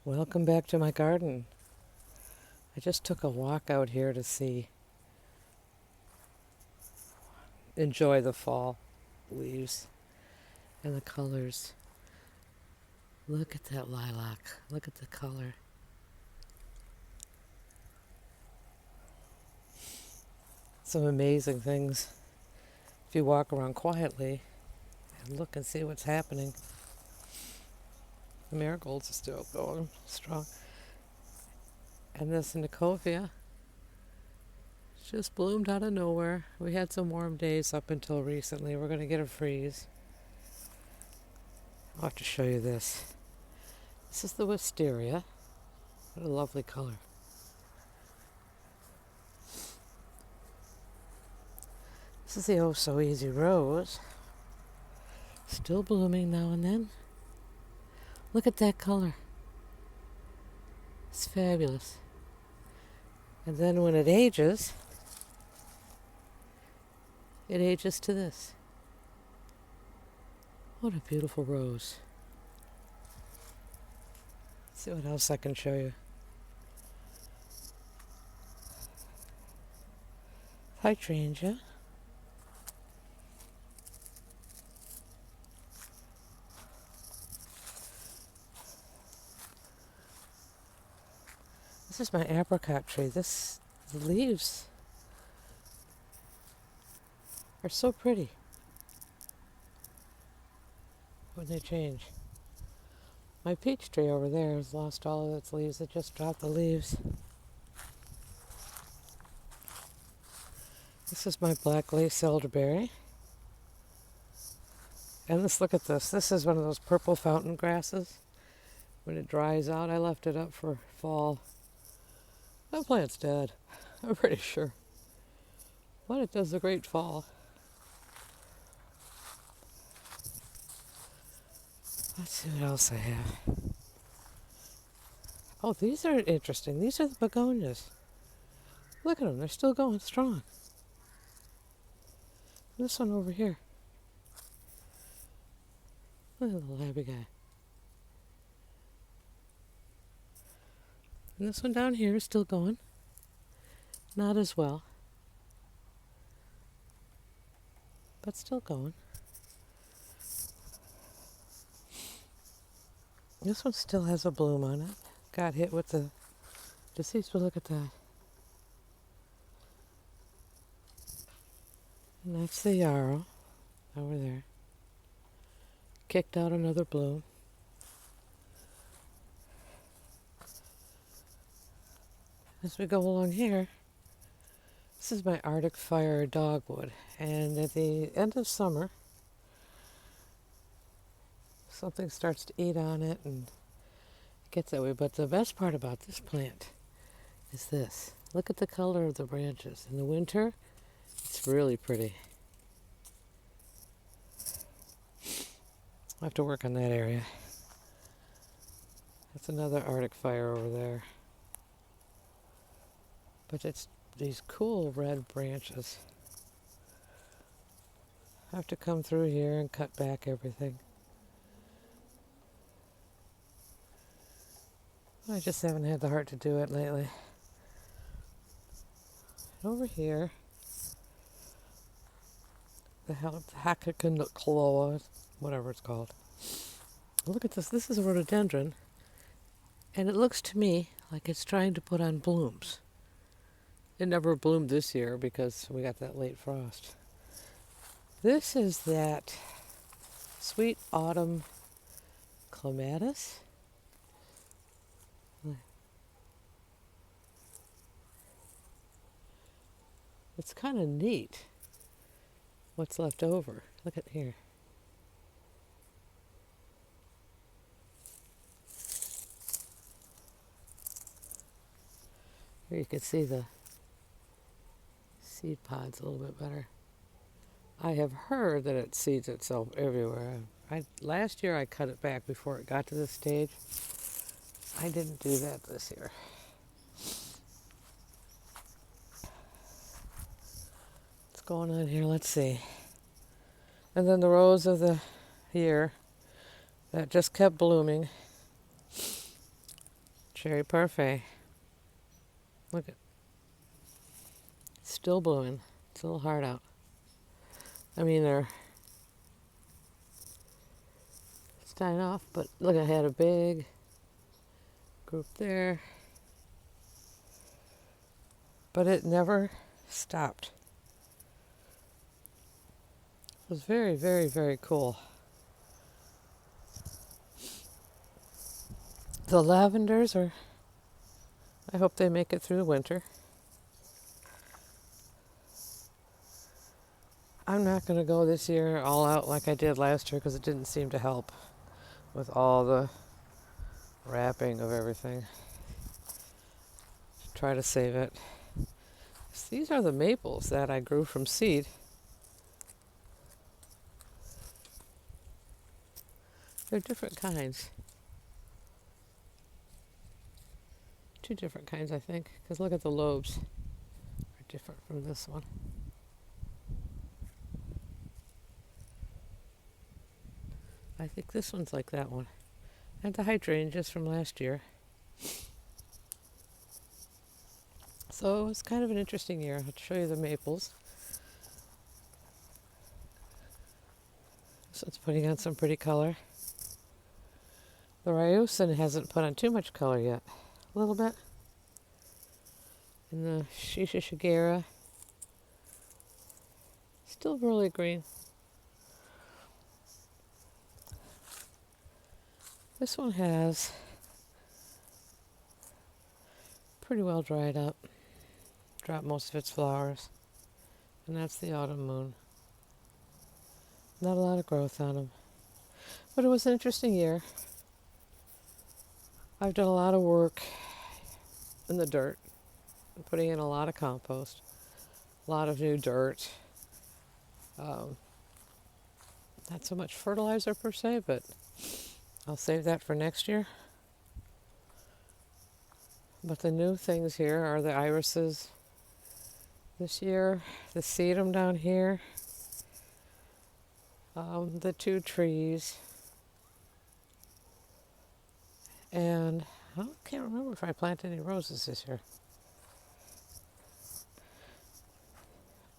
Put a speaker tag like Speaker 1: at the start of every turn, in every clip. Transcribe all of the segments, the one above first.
Speaker 1: Welcome back to my garden. I just took a walk out here to enjoy the fall leaves and the colors. Look at that lilac. Look at the color. Some amazing things. If you walk around quietly and look and see what's happening. The marigolds are still going strong. And this Nikovia just bloomed out of nowhere. We had some warm days up until recently. We're going to get a freeze. I'll have to show you this. This is the wisteria. What a lovely color. This is the Oh So Easy rose. Still blooming now and then. Look at that color. It's fabulous. And then when it ages to this. What a beautiful rose. Let's see what else I can show you. Hydrangea. This is my apricot tree. The leaves are so pretty when they change. My peach tree over there has lost all of its leaves. It just dropped the leaves. This is my black lace elderberry. And look at this. This is one of those purple fountain grasses. When it dries out, I left it up for fall. That plant's dead, I'm pretty sure. But it does a great fall. Let's see what else I have. Oh, these are interesting. These are the begonias. Look at them. They're still going strong. This one over here. Look at the little happy guy. And this one down here is still going. Not as well. But still going. This one still has a bloom on it. Got hit with the disease, but look at that. And that's the yarrow over there. Kicked out another bloom. As we go along here, this is my Arctic Fire dogwood. And at the end of summer, something starts to eat on it and it gets that way. But the best part about this plant is this. Look at the color of the branches. In the winter, it's really pretty. I'll have to work on that area. That's another Arctic Fire over there. But it's these cool red branches. I have to come through here and cut back everything. I just haven't had the heart to do it lately. Over here, the Hackacanoa, whatever it's called. Look at this. This is a rhododendron, and it looks to me like it's trying to put on blooms. It never bloomed this year because we got that late frost. This is that sweet autumn clematis. It's kind of neat what's left over. Look at here. Here you can see the seed pods a little bit better. I have heard that it seeds itself everywhere. Last year I cut it back before it got to this stage. I didn't do that this year. What's going on here? Let's see. And then the rose of the year that just kept blooming. Sherry parfait. Look at, still blooming. It's a little hard out. I mean, they're it's dying off, but look, I had a big group there, but it never stopped. It was very, very, very cool. The lavenders are, I hope they make it through the winter. I'm not going to go this year all out like I did last year because it didn't seem to help with all the wrapping of everything. Try to save it. These are the maples that I grew from seed. They're different kinds. 2 different kinds, I think, because look at the lobes. They're different from this one. I think this one's like that one. And the hydrangeas from last year. So it was kind of an interesting year. I'll show you the maples. So it's putting on some pretty color. The Ryosin hasn't put on too much color yet. A little bit. And the Shisha Shigera, still really green. This one has pretty well dried up, dropped most of its flowers, and that's the autumn moon. Not a lot of growth on them, but it was an interesting year. I've done a lot of work in the dirt, putting in a lot of compost, a lot of new dirt. Not so much fertilizer per se, but I'll save that for next year. But the new things here are the irises this year, the sedum down here, the 2 trees, and I can't remember if I planted any roses this year.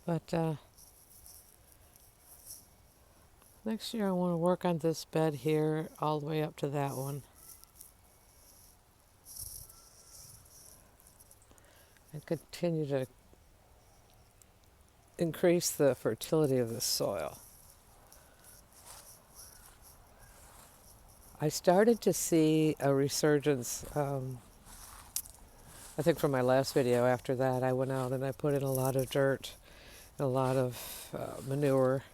Speaker 1: But next year I want to work on this bed here all the way up to that one. And continue to increase the fertility of the soil. I started to see a resurgence, I think from my last video. After that I went out and I put in a lot of dirt, a lot of manure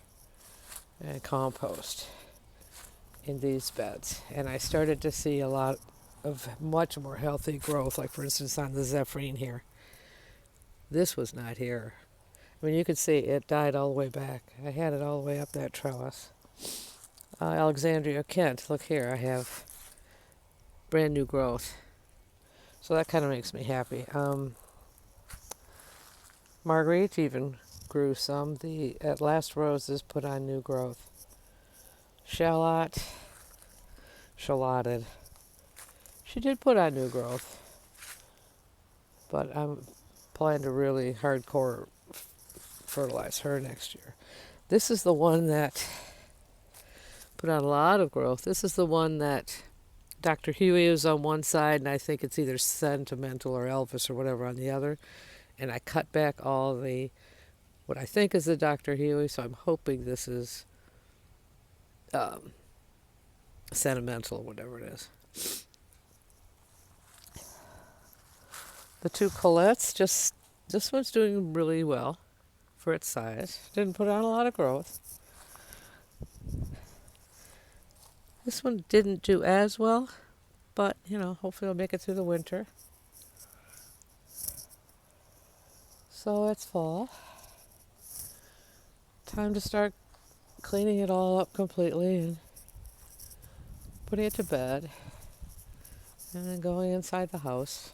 Speaker 1: and compost in these beds. And I started to see a lot of much more healthy growth, like for instance on the Zephrine here. This was not here. I mean, you could see it died all the way back. I had it all the way up that trellis. Alexandria Kent, look here, I have brand new growth. So that kind of makes me happy. Marguerite even grew some. The At Last Roses put on new growth. Shallotted. She did put on new growth. But I'm planning to really hardcore fertilize her next year. This is the one that put on a lot of growth. This is the one that Dr. Huey is on one side, and I think it's either Sentimental or Elvis or whatever on the other. And I cut back all the, what I think is the Dr. Huey, so I'm hoping this is Sentimental, whatever it is. The 2 Colettes, just this one's doing really well for its size. Didn't put on a lot of growth. This one didn't do as well, but hopefully it'll make it through the winter. So it's fall. Time to start cleaning it all up completely and putting it to bed, and then going inside the house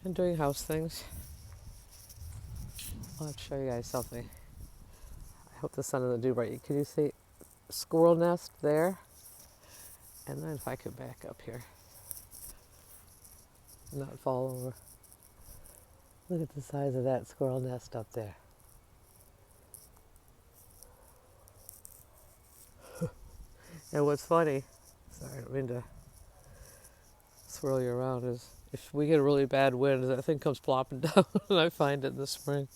Speaker 1: and doing house things. I'll have to show you guys something. I hope the sun doesn't do right. Can you see squirrel nest there? And then if I could back up here. not fall over. Look at the size of that squirrel nest up there. And what's funny, sorry, I don't mean to swirl you around, is if we get a really bad wind, that thing comes plopping down, and I find it in the spring.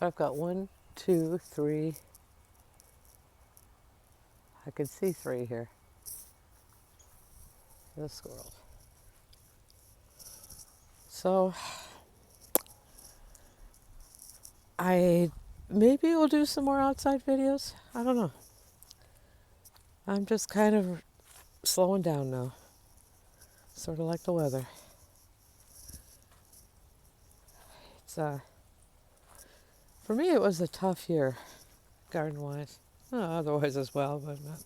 Speaker 1: I've got 1, 2, 3. I can see 3 here. The squirrels. So I maybe will do some more outside videos. I don't know. I'm just kind of slowing down now. Sort of like the weather. It's for me it was a tough year, garden-wise. Otherwise as well, but not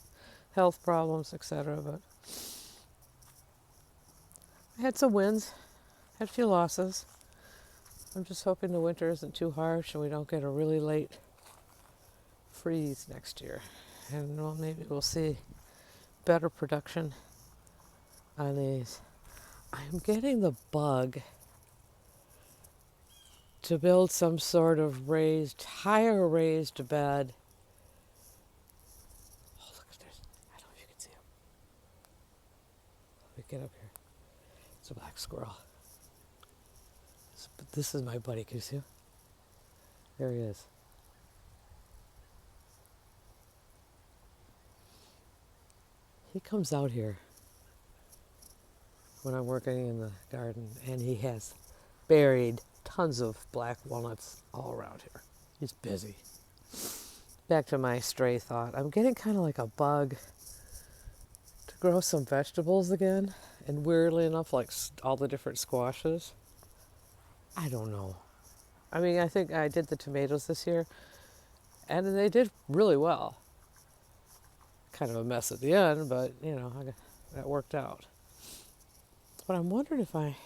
Speaker 1: health problems, etc. But I had some wins, had a few losses. I'm just hoping the winter isn't too harsh and we don't get a really late freeze next year. And well, maybe we'll see better production on these. I'm getting the bug to build some sort of higher raised bed. Oh, look at this. I don't know if you can see him. Let me get up here. It's a black squirrel. This is my buddy. Can you see him? There he is. He comes out here when I'm working in the garden, and he has buried tons of black walnuts all around here. He's busy. Back to my stray thought. I'm getting kind of like a bug to grow some vegetables again, and weirdly enough, like all the different squashes. I don't know. I mean, I think I did the tomatoes this year, and they did really well. Kind of a mess at the end, but that worked out. But I'm wondering if I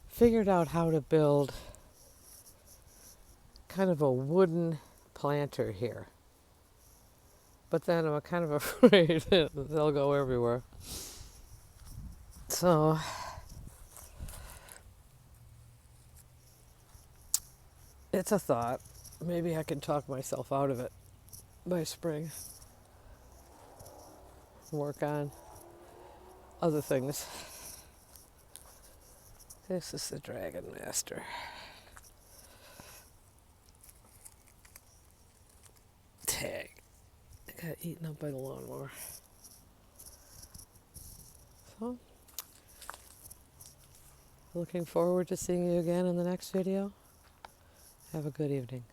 Speaker 1: figured out how to build kind of a wooden planter here. But then I'm kind of afraid that they'll go everywhere. So it's a thought. Maybe I can talk myself out of it by spring. Work on other things. This is the Dragon Master. Tag. I got eaten up by the lawnmower. So, looking forward to seeing you again in the next video. Have a good evening.